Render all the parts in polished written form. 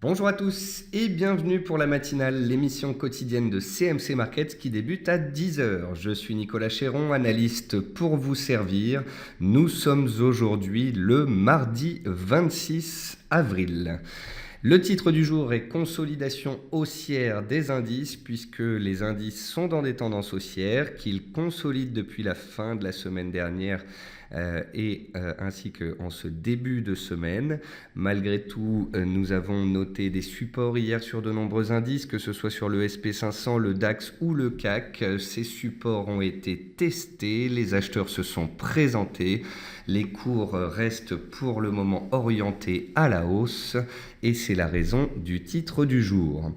Bonjour à tous et bienvenue pour la matinale, l'émission quotidienne de CMC Markets qui débute à 10 heures. Je suis Nicolas Chéron, analyste pour vous servir. Nous sommes aujourd'hui le mardi 26 avril. Le titre du jour est consolidation haussière des indices puisque les indices sont dans des tendances haussières, qu'ils consolident depuis la fin de la semaine dernière ainsi qu'en ce début de semaine. Malgré tout, nous avons noté des supports hier sur de nombreux indices, que ce soit sur le SP500, le DAX ou le CAC. Ces supports ont été testés, les acheteurs se sont présentés, les cours restent pour le moment orientés à la hausse et c'est la raison du titre du jour.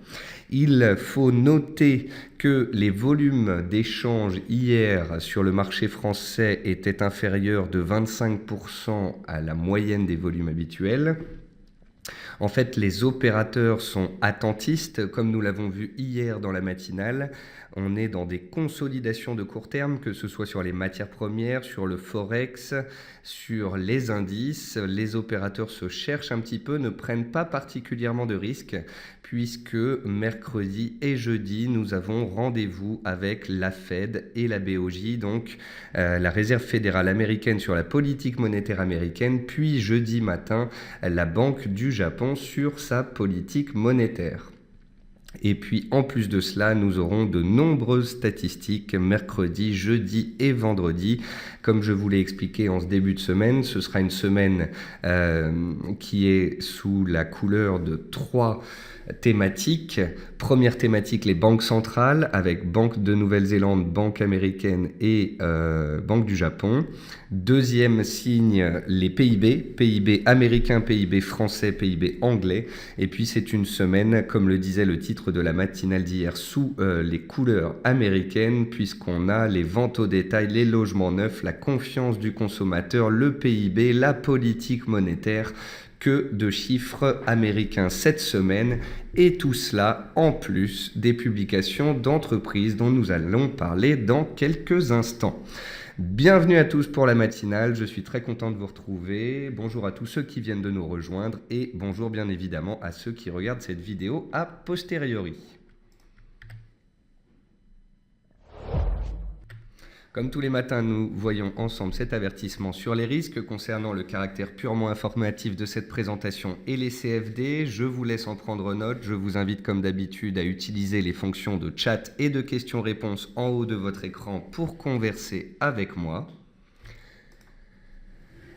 Il faut noter que les volumes d'échanges hier sur le marché français étaient inférieurs de 25% à la moyenne des volumes habituels. En fait, les opérateurs sont attentistes, comme nous l'avons vu hier dans la matinale. On est dans des consolidations de court terme, que ce soit sur les matières premières, sur le forex, sur les indices. Les opérateurs se cherchent un petit peu, ne prennent pas particulièrement de risques, puisque mercredi et jeudi, nous avons rendez-vous avec la Fed et la BOJ, donc la Réserve fédérale américaine sur la politique monétaire américaine, puis jeudi matin, la Banque du Japon sur sa politique monétaire. Et puis en plus de cela, nous aurons de nombreuses statistiques mercredi, jeudi et vendredi. Comme je vous l'ai expliqué en ce début de semaine, ce sera une semaine qui est sous la couleur de 3 thématiques. Première thématique, les banques centrales, avec Banque de Nouvelle-Zélande, Banque américaine et Banque du Japon. Deuxième signe, les PIB, PIB américain, PIB français, PIB anglais. Et puis c'est une semaine, comme le disait le titre de la matinale d'hier, sous les couleurs américaines, puisqu'on a les ventes au détail, les logements neufs, la confiance du consommateur, le PIB, la politique monétaire. Que de chiffres américains cette semaine, et tout cela en plus des publications d'entreprises dont nous allons parler dans quelques instants. Bienvenue à tous pour la matinale, je suis très content de vous retrouver. Bonjour à tous ceux qui viennent de nous rejoindre et bonjour bien évidemment à ceux qui regardent cette vidéo a posteriori. Comme tous les matins, nous voyons ensemble cet avertissement sur les risques concernant le caractère purement informatif de cette présentation et les CFD. Je vous laisse en prendre note. Je vous invite comme d'habitude à utiliser les fonctions de chat et de questions-réponses en haut de votre écran pour converser avec moi.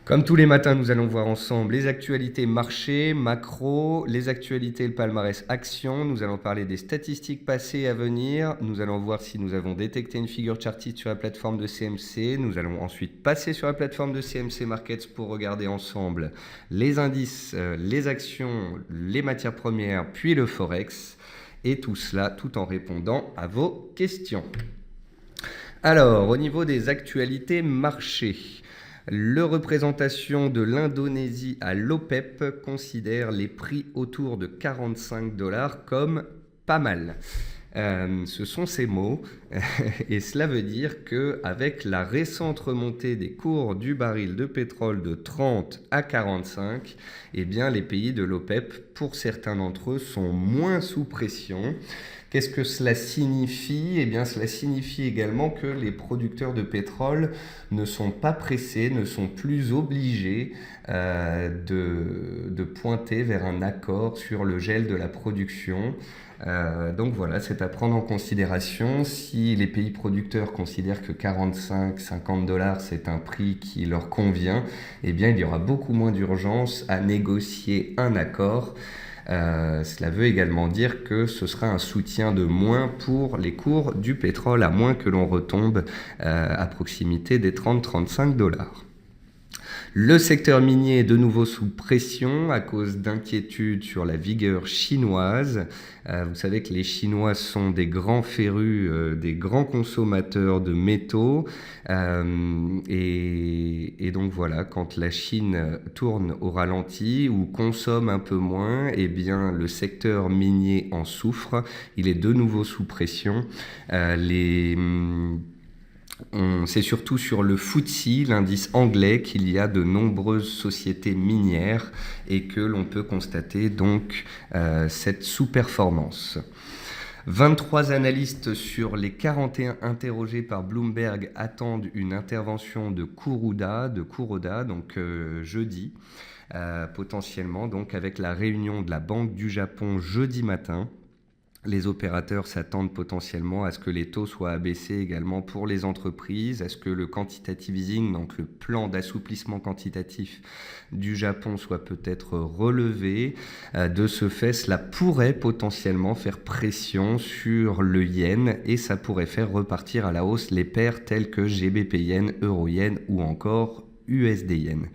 Comme tous les matins, nous allons voir ensemble les actualités marché, macro, les actualités et le palmarès action. Nous allons parler des statistiques passées et à venir. Nous allons voir si nous avons détecté une figure chartiste sur la plateforme de CMC. Nous allons ensuite passer sur la plateforme de CMC Markets pour regarder ensemble les indices, les actions, les matières premières, puis le forex. Et tout cela tout en répondant à vos questions. Alors, au niveau des actualités marché, le représentation de l'Indonésie à l'OPEP considère les prix autour de 45 $ comme pas mal. Ce sont ces mots et cela veut dire qu'avec la récente remontée des cours du baril de pétrole de 30 à 45, eh bien les pays de l'OPEP, pour certains d'entre eux, sont moins sous pression. Qu'est-ce que cela signifie ? Eh bien, cela signifie également que les producteurs de pétrole ne sont pas pressés, ne sont plus obligés de pointer vers un accord sur le gel de la production. Donc voilà, c'est à prendre en considération. Si les pays producteurs considèrent que 45-50 $ c'est un prix qui leur convient, eh bien il y aura beaucoup moins d'urgence à négocier un accord. Cela veut également dire que ce sera un soutien de moins pour les cours du pétrole, à moins que l'on retombe à proximité des 30-35 $. Le secteur minier est de nouveau sous pression à cause d'inquiétudes sur la vigueur chinoise. Vous savez que les Chinois sont des grands férus, des grands consommateurs de métaux. Et donc voilà, quand la Chine tourne au ralenti ou consomme un peu moins, eh bien le secteur minier en souffre. Il est de nouveau sous pression. C'est surtout sur le FTSE, l'indice anglais, qu'il y a de nombreuses sociétés minières et que l'on peut constater donc cette sous-performance. 23 analystes sur les 41 interrogés par Bloomberg attendent une intervention de Kuroda, donc jeudi, potentiellement, donc avec la réunion de la Banque du Japon jeudi matin. Les opérateurs s'attendent potentiellement à ce que les taux soient abaissés également pour les entreprises, à ce que le quantitative easing, donc le plan d'assouplissement quantitatif du Japon, soit peut-être relevé. De ce fait, cela pourrait potentiellement faire pression sur le yen et ça pourrait faire repartir à la hausse les paires telles que GBP yen, euro yen ou encore USD yen.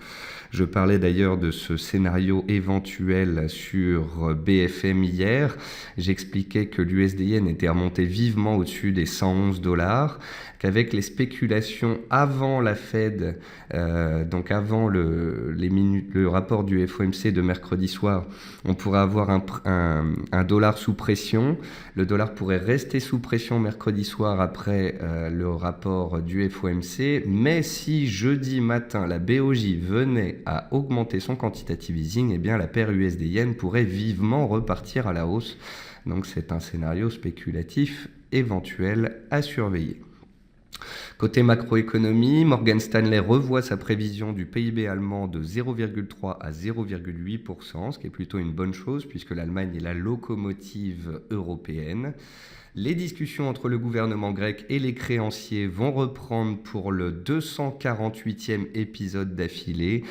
Je parlais d'ailleurs de ce scénario éventuel sur BFM hier. J'expliquais que l'USD yen était remonté vivement au-dessus des 111 $, qu'avec les spéculations avant la Fed, donc avant le rapport du FOMC de mercredi soir, on pourrait avoir un dollar sous pression. Le dollar pourrait rester sous pression mercredi soir après le rapport du FOMC, mais si jeudi matin la BOJ venait à augmenter son quantitative easing, eh bien la paire USD yen pourrait vivement repartir à la hausse. Donc c'est un scénario spéculatif éventuel à surveiller. Côté macroéconomie, Morgan Stanley revoit sa prévision du PIB allemand de 0,3 à 0,8%, ce qui est plutôt une bonne chose puisque l'Allemagne est la locomotive européenne. Les discussions entre le gouvernement grec et les créanciers vont reprendre pour le 248e épisode d'affilée.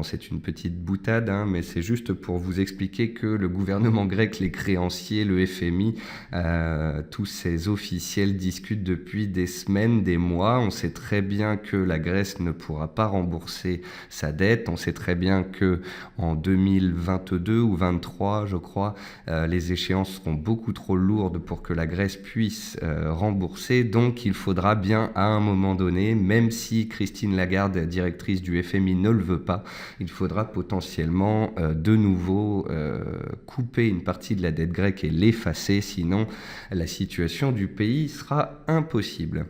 C'est une petite boutade, mais c'est juste pour vous expliquer que le gouvernement grec, les créanciers, le FMI, tous ces officiels discutent depuis des semaines, des mois. On sait très bien que la Grèce ne pourra pas rembourser sa dette. On sait très bien que en 2022 ou 2023, je crois, les échéances seront beaucoup trop lourdes pour que la Grèce puisse rembourser. Donc il faudra bien à un moment donné, même si Christine Lagarde, directrice du FMI, ne le veut pas, il faudra potentiellement de nouveau couper une partie de la dette grecque et l'effacer, sinon la situation du pays sera impossible.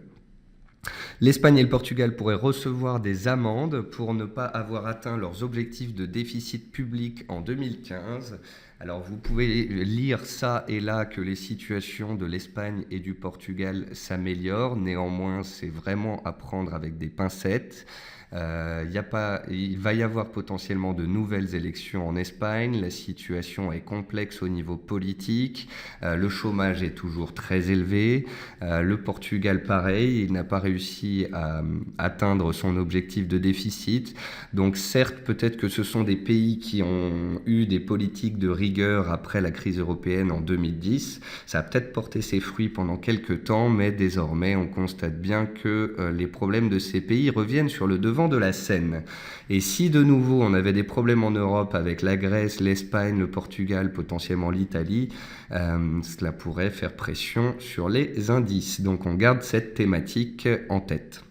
L'Espagne et le Portugal pourraient recevoir des amendes pour ne pas avoir atteint leurs objectifs de déficit public en 2015. Alors vous pouvez lire ça et là que les situations de l'Espagne et du Portugal s'améliorent. Néanmoins, c'est vraiment à prendre avec des pincettes. Il va y avoir potentiellement de nouvelles élections en Espagne. La situation est complexe au niveau politique. Le chômage est toujours très élevé. Le Portugal, pareil, il n'a pas réussi à atteindre son objectif de déficit. Donc certes, peut-être que ce sont des pays qui ont eu des politiques de rigueur après la crise européenne en 2010. Ça a peut-être porté ses fruits pendant quelques temps, mais désormais, on constate bien que les problèmes de ces pays reviennent sur le devant de la scène. Et si de nouveau on avait des problèmes en Europe avec la Grèce, l'Espagne, le Portugal, potentiellement l'Italie, cela pourrait faire pression sur les indices. Donc on garde cette thématique en tête.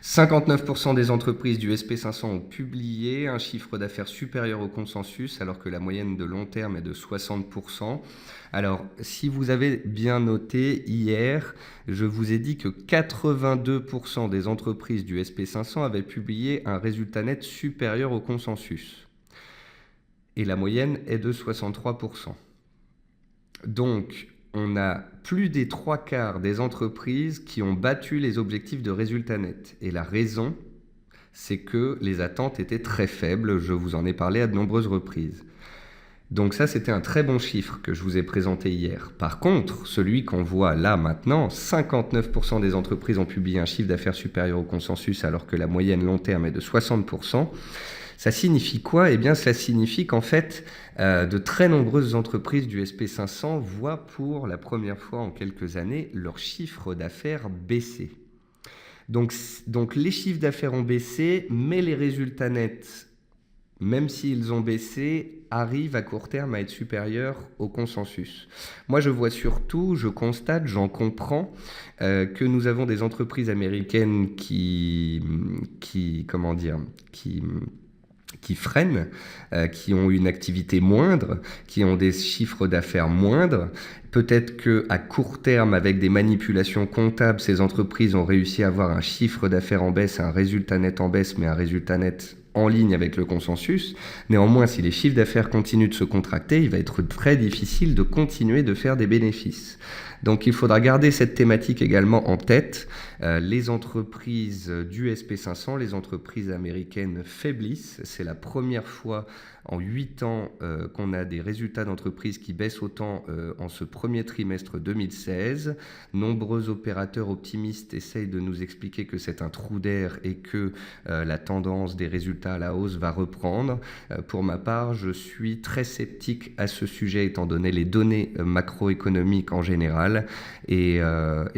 59% des entreprises du SP500 ont publié un chiffre d'affaires supérieur au consensus, alors que la moyenne de long terme est de 60%. Alors, si vous avez bien noté, hier, je vous ai dit que 82% des entreprises du SP500 avaient publié un résultat net supérieur au consensus. Et la moyenne est de 63%. Donc, on a plus des 3/4 des entreprises qui ont battu les objectifs de résultat net. Et la raison, c'est que les attentes étaient très faibles. Je vous en ai parlé à de nombreuses reprises. Donc ça, c'était un très bon chiffre que je vous ai présenté hier. Par contre, celui qu'on voit là maintenant, 59% des entreprises ont publié un chiffre d'affaires supérieur au consensus alors que la moyenne long terme est de 60%. Ça signifie quoi ? Eh bien, ça signifie qu'en fait, de très nombreuses entreprises du SP500 voient pour la première fois en quelques années leur chiffre d'affaires baisser. Donc les chiffres d'affaires ont baissé, mais les résultats nets, même s'ils ont baissé, arrivent à court terme à être supérieurs au consensus. Moi, je vois surtout, je constate, j'en comprends que nous avons des entreprises américaines qui qui freinent, qui ont une activité moindre, qui ont des chiffres d'affaires moindres. Peut-être qu'à court terme, avec des manipulations comptables, ces entreprises ont réussi à avoir un chiffre d'affaires en baisse, un résultat net en baisse, mais un résultat net en ligne avec le consensus. Néanmoins, si les chiffres d'affaires continuent de se contracter, il va être très difficile de continuer de faire des bénéfices. Donc il faudra garder cette thématique également en tête. Les entreprises du SP500, les entreprises américaines faiblissent. C'est la première fois en 8 ans qu'on a des résultats d'entreprises qui baissent autant en ce premier trimestre 2016. Nombreux opérateurs optimistes essayent de nous expliquer que c'est un trou d'air et que la tendance des résultats à la hausse va reprendre. Pour ma part, je suis très sceptique à ce sujet étant donné les données macroéconomiques en général. Et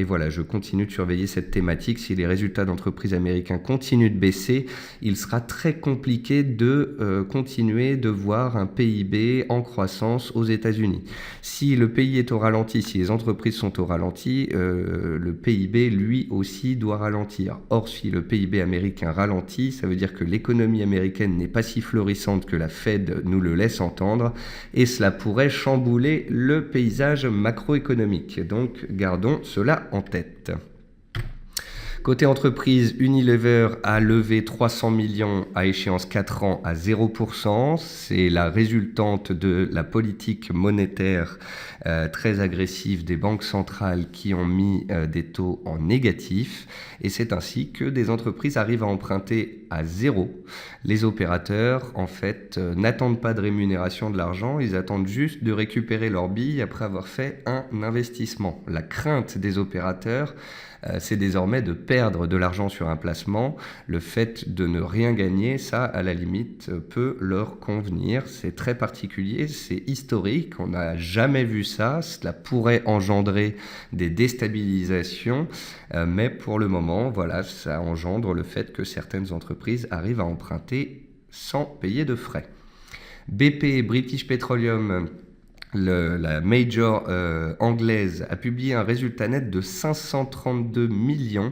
voilà, je continue de surveiller cette thématique. Si les résultats d'entreprises américains continuent de baisser, il sera très compliqué de continuer de voir un PIB en croissance aux États-Unis. Si le pays est au ralenti, si les entreprises sont au ralenti, le PIB, lui aussi, doit ralentir. Or, si le PIB américain ralentit, ça veut dire que l'économie américaine n'est pas si florissante que la Fed nous le laisse entendre, et cela pourrait chambouler le paysage macroéconomique. Donc, gardons cela en tête. Côté entreprise, Unilever a levé 300 millions à échéance 4 ans à 0%. C'est la résultante de la politique monétaire très agressive des banques centrales qui ont mis des taux en négatif. Et c'est ainsi que des entreprises arrivent à emprunter à zéro. Les opérateurs, en fait, n'attendent pas de rémunération de l'argent, ils attendent juste de récupérer leur bille après avoir fait un investissement. La crainte des opérateurs, c'est désormais de perdre de l'argent sur un placement. Le fait de ne rien gagner, ça, à la limite, peut leur convenir. C'est très particulier, c'est historique, on n'a jamais vu ça. Cela pourrait engendrer des déstabilisations, mais pour le moment, voilà, ça engendre le fait que certaines entreprises arrivent à emprunter sans payer de frais. BP, British Petroleum, la major anglaise, a publié un résultat net de 532 millions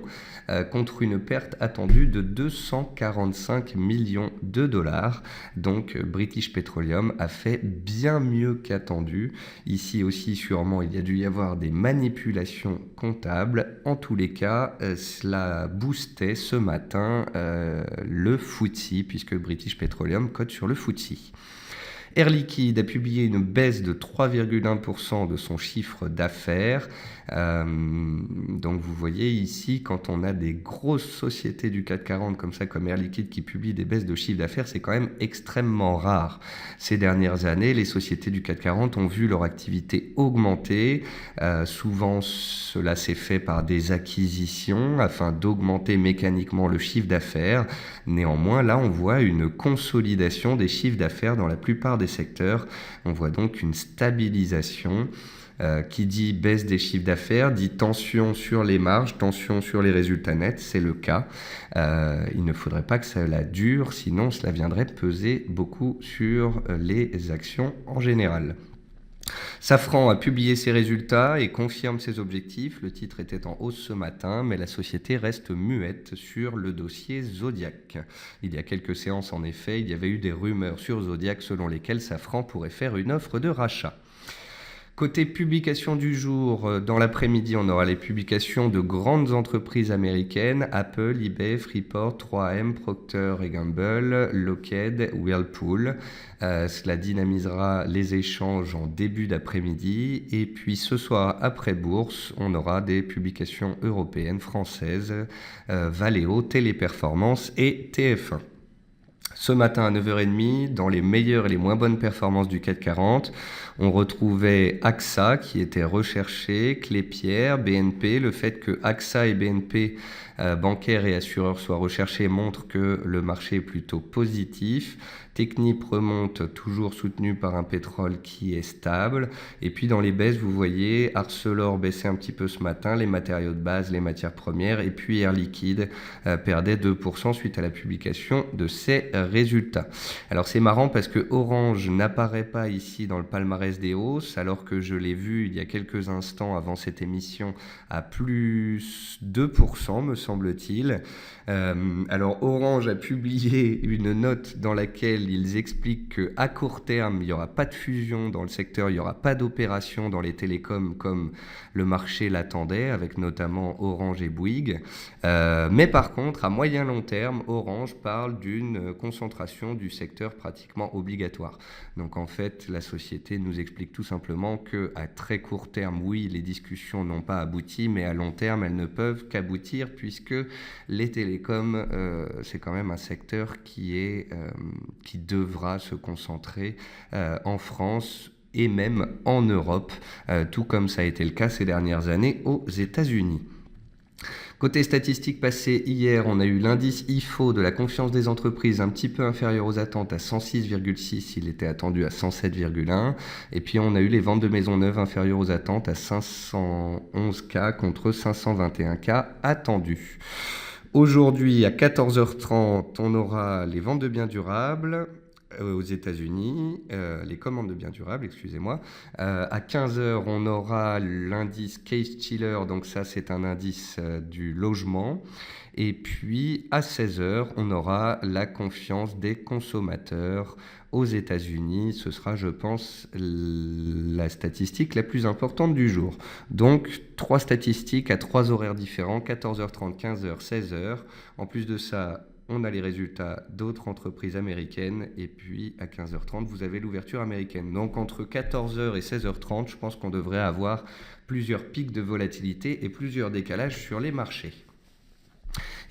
contre une perte attendue de 245 millions de dollars. Donc British Petroleum a fait bien mieux qu'attendu. Ici aussi, sûrement, il y a dû y avoir des manipulations comptables. En tous les cas, cela boostait ce matin le FTSE, puisque British Petroleum cote sur le FTSE. Air Liquide a publié une baisse de 3,1% de son chiffre d'affaires. Donc vous voyez ici, quand on a des grosses sociétés du CAC 40 comme ça, comme Air Liquide, qui publient des baisses de chiffre d'affaires, c'est quand même extrêmement rare. Ces dernières années, les sociétés du CAC 40 ont vu leur activité augmenter. Souvent, cela s'est fait par des acquisitions afin d'augmenter mécaniquement le chiffre d'affaires. Néanmoins, là, on voit une consolidation des chiffres d'affaires dans la plupart des secteurs. On voit donc une stabilisation. Qui dit baisse des chiffres d'affaires, dit tension sur les marges, tension sur les résultats nets, c'est le cas. Il ne faudrait pas que cela dure, sinon cela viendrait peser beaucoup sur les actions en général. Safran a publié ses résultats et confirme ses objectifs. Le titre était en hausse ce matin, mais la société reste muette sur le dossier Zodiac. Il y a quelques séances, en effet, il y avait eu des rumeurs sur Zodiac selon lesquelles Safran pourrait faire une offre de rachat. Côté publication du jour, dans l'après-midi, on aura les publications de grandes entreprises américaines, Apple, eBay, Freeport, 3M, Procter & Gamble, Lockheed, Whirlpool. Cela dynamisera les échanges en début d'après-midi. Et puis ce soir, après bourse, on aura des publications européennes, françaises, Valeo, Téléperformance et TF1. Ce matin à 9h30, dans les meilleures et les moins bonnes performances du CAC 40, on retrouvait AXA qui était recherché, Klépierre, BNP. Le fait que AXA et BNP, bancaires et assureurs, soient recherchés montre que le marché est plutôt positif. Technip remonte, toujours soutenu par un pétrole qui est stable. Et puis dans les baisses, vous voyez Arcelor baissait un petit peu ce matin, les matériaux de base, les matières premières, et puis Air Liquide perdait 2% suite à la publication de ses résultats. Alors c'est marrant parce que Orange n'apparaît pas ici dans le palmarès des hausses, alors que je l'ai vu il y a quelques instants avant cette émission à plus 2%, me semble-t-il. Alors Orange a publié une note dans laquelle ils expliquent qu'à court terme, il n'y aura pas de fusion dans le secteur, il n'y aura pas d'opération dans les télécoms comme le marché l'attendait, avec notamment Orange et Bouygues. Mais par contre, à moyen long terme, Orange parle d'une concentration du secteur pratiquement obligatoire. Donc en fait, la société nous explique tout simplement qu'à très court terme, oui, les discussions n'ont pas abouti, mais à long terme, elles ne peuvent qu'aboutir puisque les télécoms, c'est quand même un secteur qui devra se concentrer en France et même en Europe, tout comme ça a été le cas ces dernières années aux États-Unis. Côté statistiques passées, hier, on a eu l'indice IFO de la confiance des entreprises un petit peu inférieur aux attentes à 106,6, il était attendu à 107,1. Et puis on a eu les ventes de maisons neuves inférieures aux attentes à 511 cas contre 521 cas attendus. Aujourd'hui, à 14h30, on aura les ventes de biens durables aux États-Unis, les commandes de biens durables, excusez-moi. À 15h, on aura l'indice Case-Shiller, donc ça c'est un indice du logement. Et puis à 16h, on aura la confiance des consommateurs aux États-Unis. Ce sera, je pense, la statistique la plus importante du jour. Donc 3 statistiques à 3 horaires différents, 14h30, 15h, 16h. En plus de ça, on a les résultats d'autres entreprises américaines et puis à 15h30, vous avez l'ouverture américaine. Donc entre 14h et 16h30, je pense qu'on devrait avoir plusieurs pics de volatilité et plusieurs décalages sur les marchés.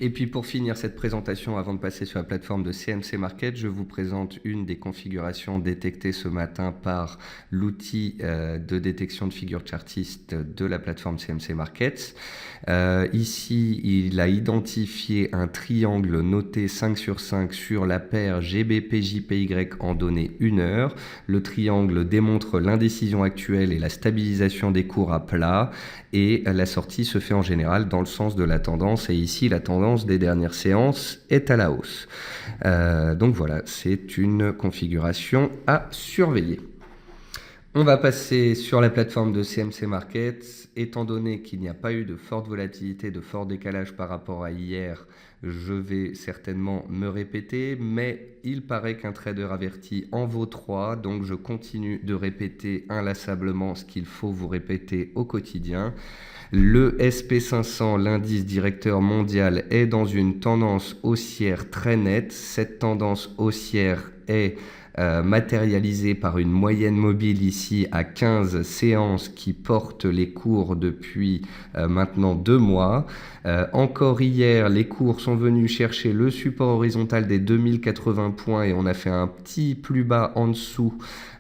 Et puis pour finir cette présentation, avant de passer sur la plateforme de CMC Market, je vous présente une des configurations détectées ce matin par l'outil de détection de figures chartistes de la plateforme CMC Markets. Ici, il a identifié un triangle noté 5 sur 5 sur la paire GBP-JPY en données 1 heure. Le triangle démontre l'indécision actuelle et la stabilisation des cours à plat. Et la sortie se fait en général dans le sens de la tendance. Et ici, la tendance des dernières séances est à la hausse. Donc voilà, c'est une configuration à surveiller. On va passer sur la plateforme de CMC Markets. Étant donné qu'il n'y a pas eu de forte volatilité, de fort décalage par rapport à hier, je vais certainement me répéter, mais il paraît qu'un trader averti en vaut 3, donc je continue de répéter inlassablement ce qu'il faut vous répéter au quotidien. Le SP500, l'indice directeur mondial, est dans une tendance haussière très nette. Cette tendance haussière est matérialisée par une moyenne mobile ici à 15 séances qui porte les cours depuis maintenant 2 mois. Encore hier, les cours sont venus chercher le support horizontal des 2080 points et on a fait un petit plus bas en dessous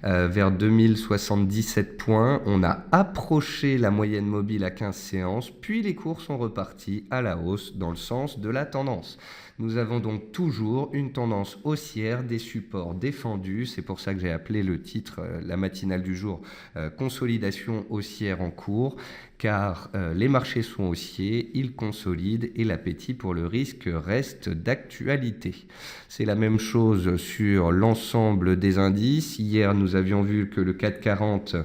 vers 2077 points. On a approché la moyenne mobile à 15 séances, puis les cours sont repartis à la hausse dans le sens de la tendance. Nous avons donc toujours une tendance haussière, des supports défendus. C'est pour ça que j'ai appelé le titre, la matinale du jour, consolidation haussière en cours, car les marchés sont haussiers, ils consolident et l'appétit pour le risque reste d'actualité. C'est la même chose sur l'ensemble des indices. Hier, nous avions vu que le CAC 40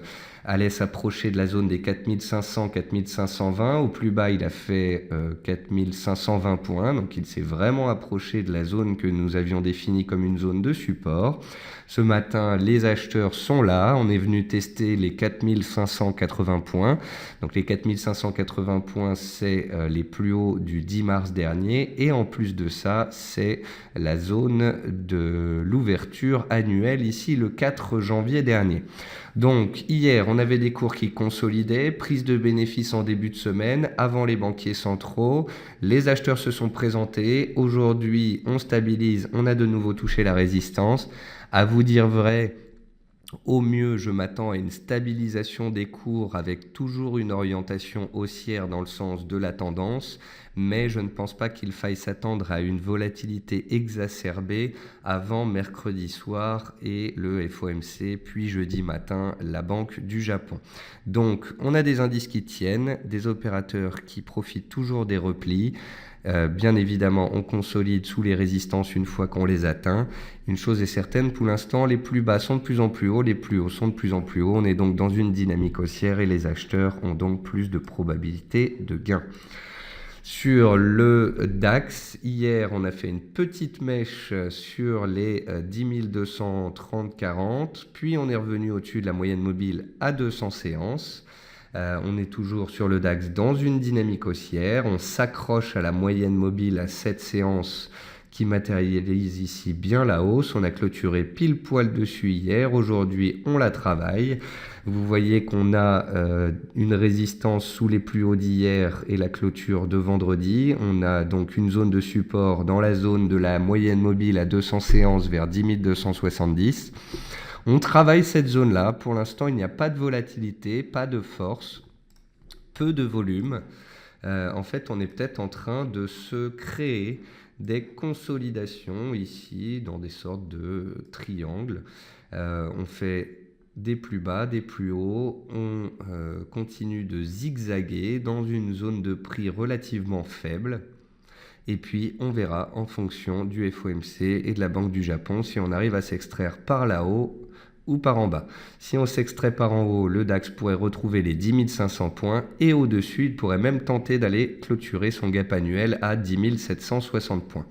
allait s'approcher de la zone des 4500-4520. Au plus bas, il a fait 4520 points. Donc, il s'est vraiment approché de la zone que nous avions définie comme une zone de support. Ce matin, les acheteurs sont là. On est venu tester les 4580 points. Donc, les 4580 points, c'est les plus hauts du 10 mars dernier. Et en plus de ça, c'est la zone de l'ouverture annuelle, ici le 4 janvier dernier. Donc hier, on avait des cours qui consolidaient, prise de bénéfices en début de semaine, avant les banquiers centraux. Les acheteurs se sont présentés. Aujourd'hui, on stabilise, on a de nouveau touché la résistance. À vous dire vrai, au mieux, je m'attends à une stabilisation des cours avec toujours une orientation haussière dans le sens de la tendance, mais je ne pense pas qu'il faille s'attendre à une volatilité exacerbée avant mercredi soir et le FOMC, puis jeudi matin, la Banque du Japon. Donc, on a des indices qui tiennent, des opérateurs qui profitent toujours des replis. Bien évidemment, on consolide sous les résistances une fois qu'on les atteint. Une chose est certaine, pour l'instant, les plus bas sont de plus en plus hauts, les plus hauts sont de plus en plus hauts. On est donc dans une dynamique haussière et les acheteurs ont donc plus de probabilité de gain. Sur le DAX, hier, on a fait une petite mèche sur les 10 230,40, puis on est revenu au-dessus de la moyenne mobile à 200 séances. On est toujours sur le DAX dans une dynamique haussière. On s'accroche à la moyenne mobile à 7 séances qui matérialise ici bien la hausse. On a clôturé pile poil dessus hier. Aujourd'hui, on la travaille. Vous voyez qu'on a une résistance sous les plus hauts d'hier et la clôture de vendredi. On a donc une zone de support dans la zone de la moyenne mobile à 200 séances vers 10 270. On travaille cette zone-là. Pour l'instant, il n'y a pas de volatilité, pas de force, peu de volume. En fait, on est peut-être en train de se créer des consolidations ici dans des sortes de triangles. On fait des plus bas, des plus hauts, on continue de zigzaguer dans une zone de prix relativement faible. Et puis on verra en fonction du FOMC et de la Banque du Japon si on arrive à s'extraire par là-haut ou par en bas. Si on s'extrait par en haut, le DAX pourrait retrouver les 10 500 points et au-dessus, il pourrait même tenter d'aller clôturer son gap annuel à 10 760 points.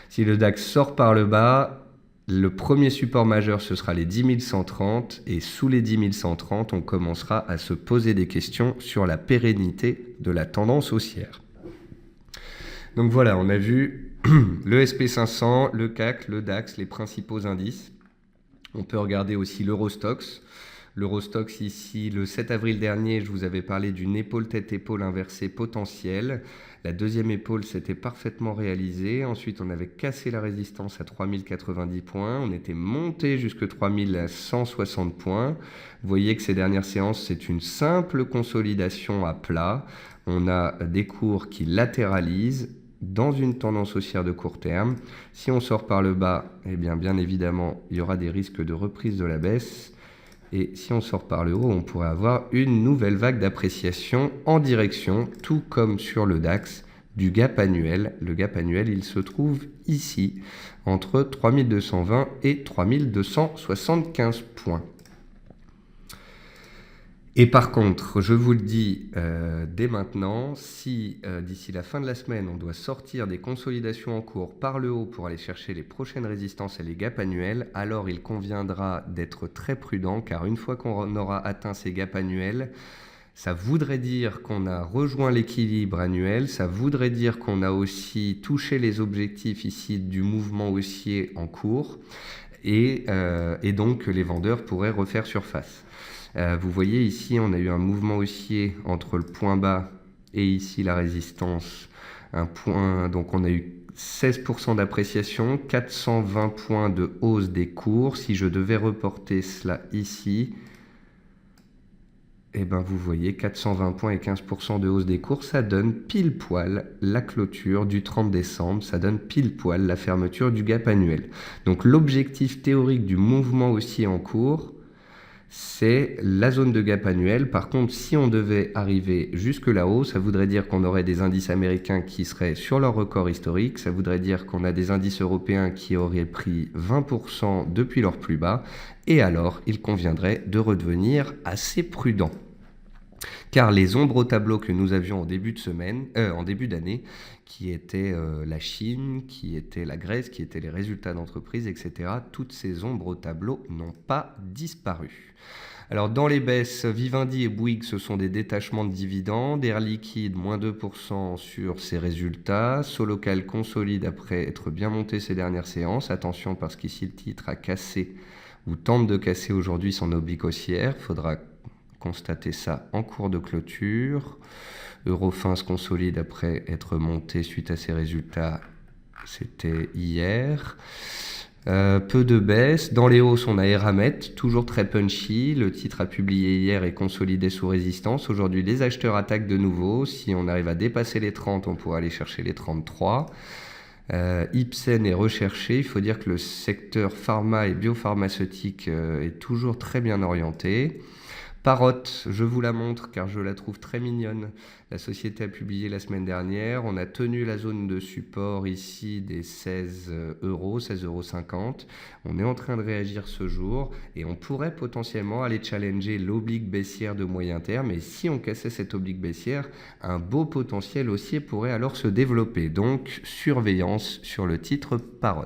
Si le DAX sort par le bas, le premier support majeur, ce sera les 10 130 et sous les 10 130, on commencera à se poser des questions sur la pérennité de la tendance haussière. Donc voilà, on a vu le SP500, le CAC, le DAX, les principaux indices. On peut regarder aussi l'Eurostoxx. L'Eurostoxx ici, le 7 avril dernier, je vous avais parlé d'une épaule tête-épaule inversée potentielle. La deuxième épaule s'était parfaitement réalisée. Ensuite, on avait cassé la résistance à 3090 points. On était monté jusqu'à 3160 points. Vous voyez que ces dernières séances, c'est une simple consolidation à plat. On a des cours qui latéralisent dans une tendance haussière de court terme. Si on sort par le bas, eh bien évidemment, il y aura des risques de reprise de la baisse. Et si on sort par le haut, on pourrait avoir une nouvelle vague d'appréciation en direction, tout comme sur le DAX, du gap annuel. Le gap annuel, il se trouve ici, entre 3220 et 3275 points. Et par contre, je vous le dis dès maintenant, si d'ici la fin de la semaine, on doit sortir des consolidations en cours par le haut pour aller chercher les prochaines résistances et les gaps annuels, alors il conviendra d'être très prudent, car une fois qu'on aura atteint ces gaps annuels, ça voudrait dire qu'on a rejoint l'équilibre annuel, ça voudrait dire qu'on a aussi touché les objectifs ici du mouvement haussier en cours, et donc que les vendeurs pourraient refaire surface. Vous voyez ici, on a eu un mouvement haussier entre le point bas et ici la résistance. Donc on a eu 16% d'appréciation, 420 points de hausse des cours. Si je devais reporter cela ici, eh ben vous voyez 420 points et 15% de hausse des cours, ça donne pile poil la clôture du 30 décembre, ça donne pile poil la fermeture du gap annuel. Donc l'objectif théorique du mouvement haussier en cours, c'est la zone de gap annuel. Par contre, si on devait arriver jusque là-haut, ça voudrait dire qu'on aurait des indices américains qui seraient sur leur record historique. Ça voudrait dire qu'on a des indices européens qui auraient pris 20% depuis leur plus bas. Et alors, il conviendrait de redevenir assez prudent. Car les ombres au tableau que nous avions en début d'année, qui étaient la Chine, qui était la Grèce, qui étaient les résultats d'entreprise, etc., toutes ces ombres au tableau n'ont pas disparu. Alors dans les baisses, Vivendi et Bouygues, ce sont des détachements de dividendes. Air Liquide, moins 2% sur ses résultats. Solocal consolide après être bien monté ces dernières séances. Attention parce qu'ici le titre a cassé ou tente de casser aujourd'hui son oblique haussière. Il faudra constater ça en cours de clôture. Eurofins se consolide après être monté suite à ses résultats, c'était hier. Peu de baisse. Dans les hausses, on a Eramet, toujours très punchy. Le titre a publié hier et consolidé sous résistance. Aujourd'hui, les acheteurs attaquent de nouveau. Si on arrive à dépasser les 30, on pourra aller chercher les 33. Ipsen est recherché. Il faut dire que le secteur pharma et biopharmaceutique est toujours très bien orienté. Parrot, je vous la montre car je la trouve très mignonne. La société a publié la semaine dernière. On a tenu la zone de support ici des 16 euros, 16,50 €. On est en train de réagir ce jour et on pourrait potentiellement aller challenger l'oblique baissière de moyen terme. Et si on cassait cette oblique baissière, un beau potentiel haussier pourrait alors se développer. Donc, surveillance sur le titre Parrot.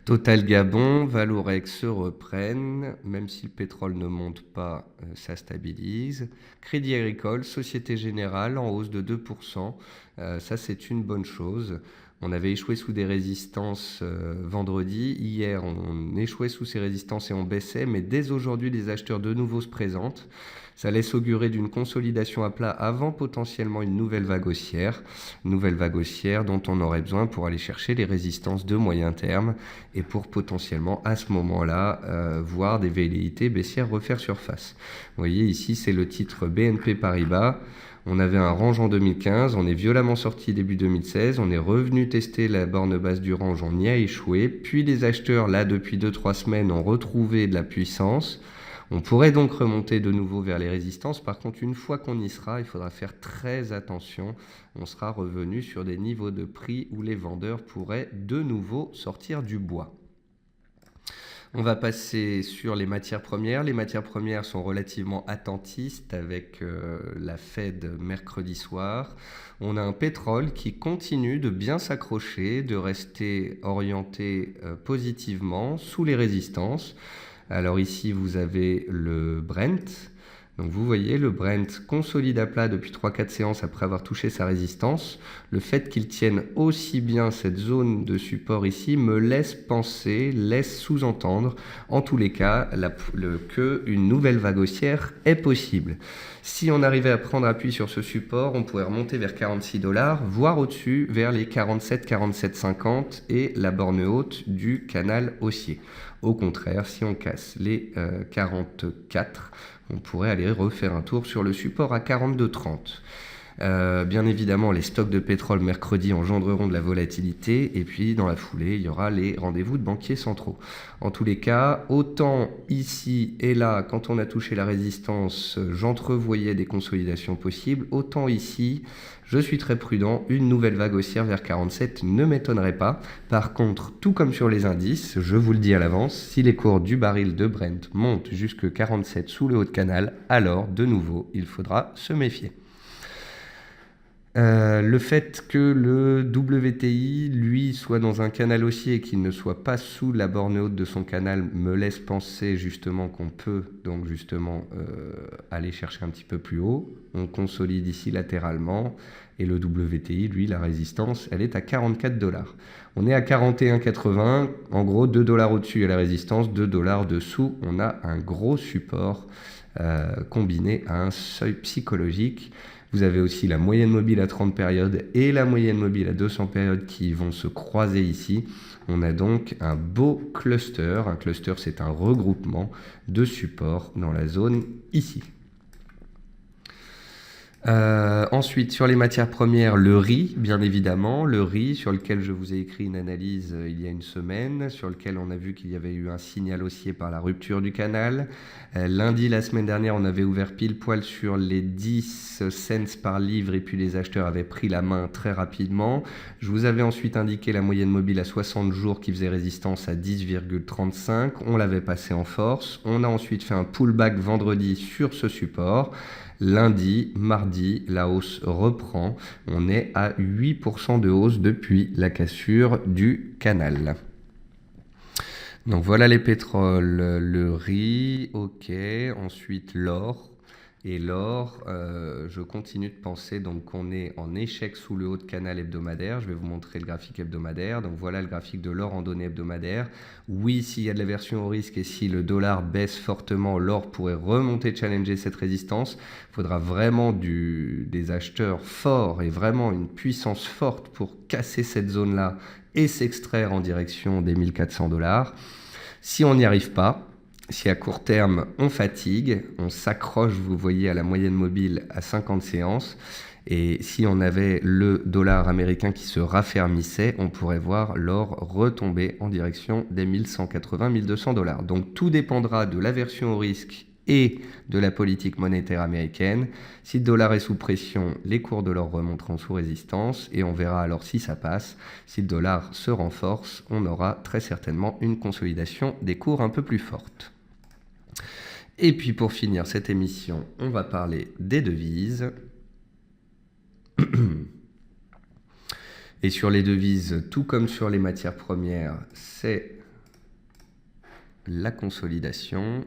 Total Gabon, Valorex se reprennent, même si le pétrole ne monte pas, ça stabilise. Crédit Agricole, Société Générale en hausse de 2%, ça c'est une bonne chose. On avait échoué sous des résistances vendredi, hier on échouait sous ces résistances et on baissait, mais dès aujourd'hui les acheteurs de nouveau se présentent. Ça laisse augurer d'une consolidation à plat avant potentiellement une nouvelle vague haussière dont on aurait besoin pour aller chercher les résistances de moyen terme et pour potentiellement à ce moment-là voir des velléités baissières refaire surface. Vous voyez ici c'est le titre BNP Paribas. On avait un range en 2015, on est violemment sorti début 2016, on est revenu tester la borne basse du range, on y a échoué, puis les acheteurs là depuis 2-3 semaines ont retrouvé de la puissance. On pourrait donc remonter de nouveau vers les résistances. Par contre, une fois qu'on y sera, il faudra faire très attention. On sera revenu sur des niveaux de prix où les vendeurs pourraient de nouveau sortir du bois. On va passer sur les matières premières. Les matières premières sont relativement attentistes avec la Fed mercredi soir. On a un pétrole qui continue de bien s'accrocher, de rester orienté positivement sous les résistances. Alors ici, vous avez le Brent. Donc vous voyez, le Brent consolide à plat depuis 3-4 séances après avoir touché sa résistance. Le fait qu'il tienne aussi bien cette zone de support ici me laisse penser, laisse sous-entendre, en tous les cas, qu'une nouvelle vague haussière est possible. Si on arrivait à prendre appui sur ce support, on pourrait remonter vers 46$, voire au-dessus, vers les 47, 47,50 et la borne haute du canal haussier. Au contraire, si on casse les 44, on pourrait aller refaire un tour sur le support à 42,30. Bien évidemment, les stocks de pétrole mercredi engendreront de la volatilité et puis dans la foulée, il y aura les rendez-vous de banquiers centraux. En tous les cas, autant ici et là, quand on a touché la résistance, j'entrevoyais des consolidations possibles, autant ici, je suis très prudent, une nouvelle vague haussière vers 47 ne m'étonnerait pas. Par contre, tout comme sur les indices, je vous le dis à l'avance, si les cours du baril de Brent montent jusque 47 sous le haut de canal, alors de nouveau, il faudra se méfier. Le fait que le WTI, lui, soit dans un canal haussier et qu'il ne soit pas sous la borne haute de son canal me laisse penser justement qu'on peut donc justement aller chercher un petit peu plus haut. On consolide ici latéralement et le WTI, lui, la résistance, elle est à 44$. On est à 41,80, en gros 2$ au-dessus à la résistance, 2$ dessous. On a un gros support combiné à un seuil psychologique. Vous avez aussi la moyenne mobile à 30 périodes et la moyenne mobile à 200 périodes qui vont se croiser ici. On a donc un beau cluster. Un cluster, c'est un regroupement de supports dans la zone ici. Ensuite, sur les matières premières, le riz, bien évidemment, le riz sur lequel je vous ai écrit une analyse il y a une semaine, sur lequel on a vu qu'il y avait eu un signal haussier par la rupture du canal. Lundi, la semaine dernière, on avait ouvert pile poil sur les 10 cents par livre et puis les acheteurs avaient pris la main très rapidement. Je vous avais ensuite indiqué la moyenne mobile à 60 jours qui faisait résistance à 10,35. On l'avait passé en force. On a ensuite fait un pullback vendredi sur ce support. Lundi, mardi, la hausse reprend. On est à 8% de hausse depuis la cassure du canal. Donc voilà les pétroles, le riz, ok. Ensuite l'or. Et l'or, je continue de penser donc qu'on est en échec sous le haut de canal hebdomadaire. Je vais vous montrer le graphique hebdomadaire. Donc voilà le graphique de l'or en données hebdomadaires. Oui, s'il y a de l'aversion au risque et si le dollar baisse fortement, l'or pourrait remonter challenger cette résistance. Il faudra vraiment des acheteurs forts et vraiment une puissance forte pour casser cette zone-là et s'extraire en direction des 1400$. Si on n'y arrive pas, si à court terme on fatigue, on s'accroche, vous voyez, à la moyenne mobile à 50 séances, et si on avait le dollar américain qui se raffermissait, on pourrait voir l'or retomber en direction des 1180-1200$. Donc tout dépendra de l'aversion au risque et de la politique monétaire américaine. Si le dollar est sous pression, les cours de l'or remonteront sous résistance et on verra alors si ça passe. Si le dollar se renforce, on aura très certainement une consolidation des cours un peu plus forte. Et puis pour finir cette émission, on va parler des devises. Et sur les devises, tout comme sur les matières premières, c'est la consolidation.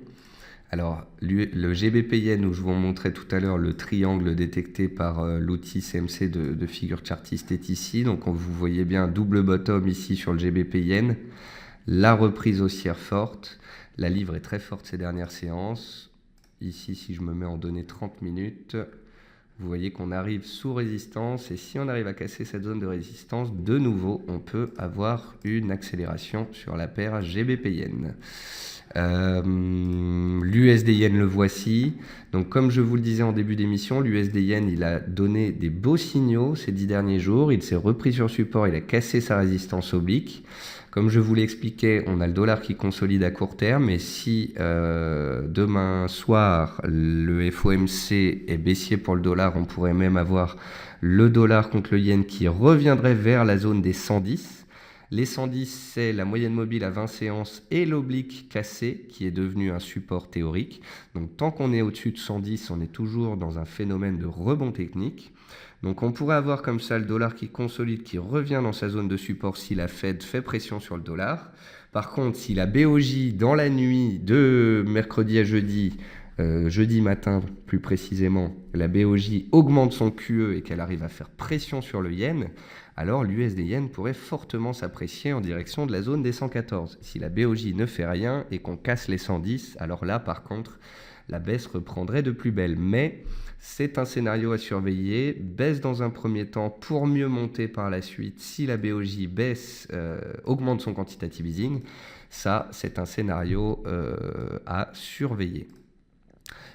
Alors, le GBP Yen, où je vous montrais tout à l'heure le triangle détecté par l'outil CMC de figure chartiste est ici. Donc, vous voyez bien double bottom ici sur le GBP Yen. La reprise haussière forte. La livre est très forte ces dernières séances. Ici, si je me mets en données 30 minutes, vous voyez qu'on arrive sous résistance. Et si on arrive à casser cette zone de résistance, de nouveau, on peut avoir une accélération sur la paire GBP Yen. L'USD Yen, le voici. Donc comme je vous le disais en début d'émission, l'USD Yen, il a donné des beaux signaux ces 10 derniers jours. Il s'est repris sur support, il a cassé sa résistance oblique. Comme je vous l'expliquais, on a le dollar qui consolide à court terme. Et si demain soir, le FOMC est baissier pour le dollar, on pourrait même avoir le dollar contre le yen qui reviendrait vers la zone des 110. Les 110, c'est la moyenne mobile à 20 séances et l'oblique cassé qui est devenu un support théorique. Donc tant qu'on est au-dessus de 110, on est toujours dans un phénomène de rebond technique. Donc on pourrait avoir comme ça le dollar qui consolide, qui revient dans sa zone de support si la Fed fait pression sur le dollar. Par contre, si la BOJ dans la nuit de mercredi à jeudi, jeudi matin plus précisément, la BOJ augmente son QE et qu'elle arrive à faire pression sur le yen, alors l'USD Yen pourrait fortement s'apprécier en direction de la zone des 114. Si la BOJ ne fait rien et qu'on casse les 110, alors là par contre, la baisse reprendrait de plus belle. Mais c'est un scénario à surveiller, baisse dans un premier temps pour mieux monter par la suite. Si la BOJ baisse, augmente son quantitative easing, ça c'est un scénario à surveiller.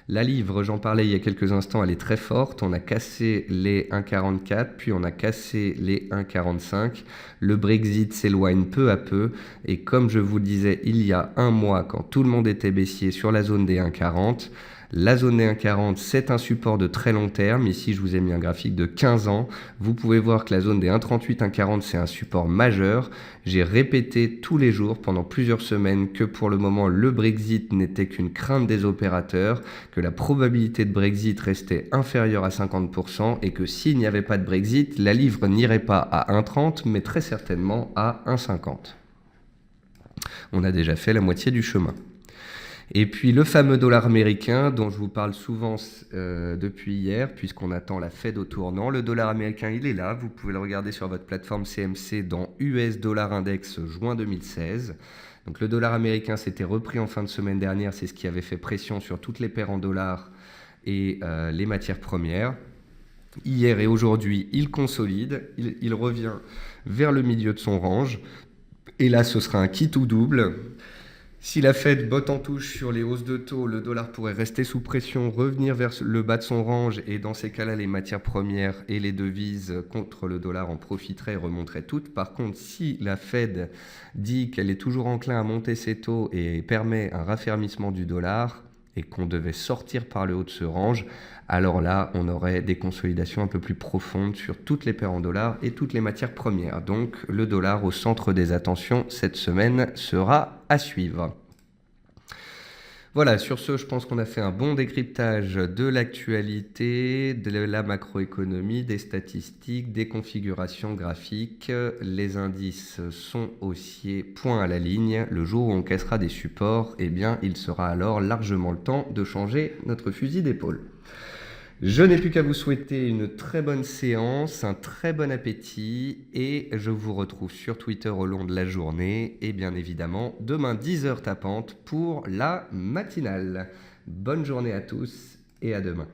La livre, j'en parlais il y a quelques instants, elle est très forte. On a cassé les 1,44, puis on a cassé les 1,45. Le Brexit s'éloigne peu à peu. Et comme je vous le disais il y a un mois, quand tout le monde était baissier sur la zone des 1,40, la zone des 1,40, c'est un support de très long terme. Ici, je vous ai mis un graphique de 15 ans. Vous pouvez voir que la zone des 1,38, 1,40, c'est un support majeur. J'ai répété tous les jours pendant plusieurs semaines que pour le moment, le Brexit n'était qu'une crainte des opérateurs, que la probabilité de Brexit restait inférieure à 50% et que s'il n'y avait pas de Brexit, la livre n'irait pas à 1,30, mais très certainement à 1,50. On a déjà fait la moitié du chemin. Et puis le fameux dollar américain dont je vous parle souvent depuis hier, puisqu'on attend la Fed au tournant. Le dollar américain, il est là. Vous pouvez le regarder sur votre plateforme CMC dans US Dollar Index juin 2016. Donc le dollar américain s'était repris en fin de semaine dernière. C'est ce qui avait fait pression sur toutes les paires en dollars et les matières premières. Hier et aujourd'hui, il consolide. Il revient vers le milieu de son range. Et là, ce sera un kit ou double. Si la Fed botte en touche sur les hausses de taux, le dollar pourrait rester sous pression, revenir vers le bas de son range et dans ces cas-là, les matières premières et les devises contre le dollar en profiteraient et remonteraient toutes. Par contre, si la Fed dit qu'elle est toujours enclin à monter ses taux et permet un raffermissement du dollar et qu'on devait sortir par le haut de ce range, alors là, on aurait des consolidations un peu plus profondes sur toutes les paires en dollars et toutes les matières premières. Donc, le dollar au centre des attentions cette semaine sera à suivre. Voilà, sur ce, je pense qu'on a fait un bon décryptage de l'actualité, de la macroéconomie, des statistiques, des configurations graphiques. Les indices sont haussiers, point à la ligne. Le jour où on cassera des supports, eh bien, il sera alors largement le temps de changer notre fusil d'épaule. Je n'ai plus qu'à vous souhaiter une très bonne séance, un très bon appétit et je vous retrouve sur Twitter au long de la journée et bien évidemment demain 10h tapante pour la matinale. Bonne journée à tous et à demain.